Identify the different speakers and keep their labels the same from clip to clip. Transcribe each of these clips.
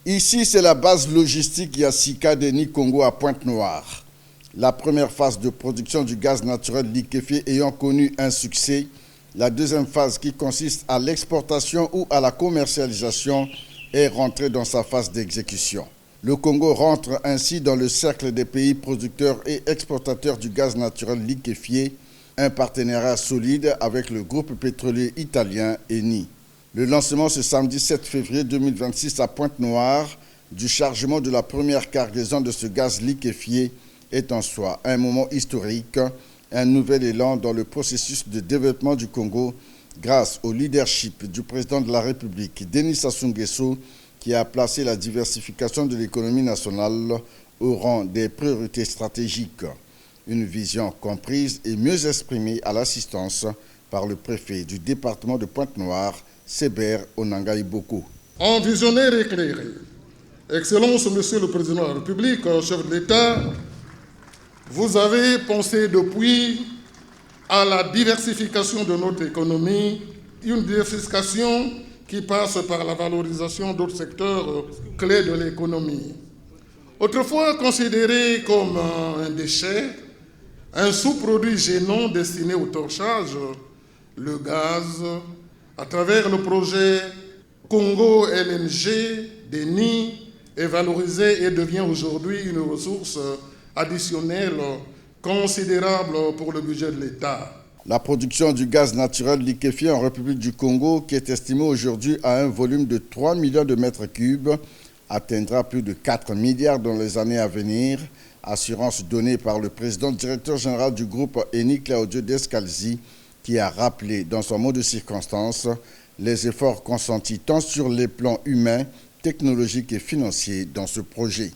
Speaker 1: Ici, c'est la base logistique Yassika Eni Congo à Pointe-Noire. La première phase de production du gaz naturel liquéfié ayant connu un succès, la deuxième phase qui consiste à l'exportation ou à la commercialisation est rentrée dans sa phase d'exécution. Le Congo rentre ainsi dans le cercle des pays producteurs et exportateurs du gaz naturel liquéfié, un partenariat solide avec le groupe pétrolier italien Eni. Le lancement ce samedi 7 février 2026 à Pointe-Noire du chargement de la première cargaison de ce gaz liquéfié est en soi un moment historique, un nouvel élan dans le processus de développement du Congo grâce au leadership du président de la République, Denis Sassou Nguesso, qui a placé la diversification de l'économie nationale au rang des priorités stratégiques. Une vision comprise et mieux exprimée à l'assistance par le préfet du département de Pointe-Noire, Sébert Onanga Iboko.
Speaker 2: En visionnaire éclairé, Excellence, Monsieur le Président de la République, chef de l'État, vous avez pensé depuis à la diversification de notre économie, une diversification qui passe par la valorisation d'autres secteurs clés de l'économie. Autrefois considéré comme un déchet, un sous-produit gênant destiné au torchage, le gaz, à travers le projet Congo LNG d'Eni, est valorisé et devient aujourd'hui une ressource additionnelle considérable pour le budget de l'État.
Speaker 1: La production du gaz naturel liquéfié en République du Congo, qui est estimée aujourd'hui à un volume de 3 millions de mètres cubes, atteindra plus de 4 milliards dans les années à venir, assurance donnée par le président directeur général du groupe Eni, Claudio Descalzi, qui a rappelé dans son mot de circonstance les efforts consentis tant sur les plans humains, technologiques et financiers dans ce projet.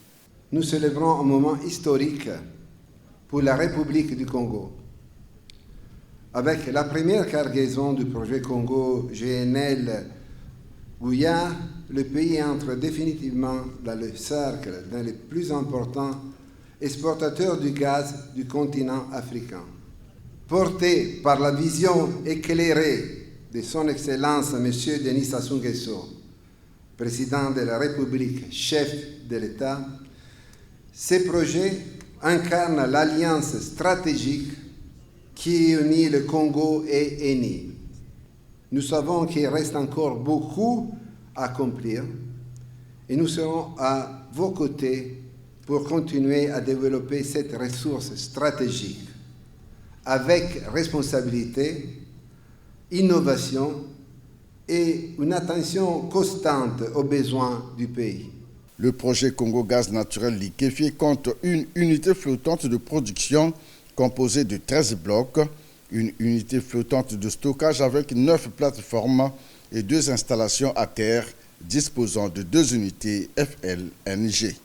Speaker 3: Nous célébrons un moment historique pour la République du Congo. Avec la première cargaison du projet Congo GNL Guyane, le pays entre définitivement dans le cercle d'un des plus importants exportateurs du gaz du continent africain. Porté par la vision éclairée de son Excellence M. Denis Sassou Nguesso, président de la République, chef de l'État, ces projets incarnent l'alliance stratégique qui unit le Congo et Eni. Nous savons qu'il reste encore beaucoup à accomplir et nous serons à vos côtés pour continuer à développer cette ressource stratégique avec responsabilité, innovation et une attention constante aux besoins du pays.
Speaker 1: Le projet Congo Gaz Naturel Liquéfié compte une unité flottante de production composée de 13 blocs, une unité flottante de stockage avec 9 plateformes et 2 installations à terre disposant de 2 unités FLNG.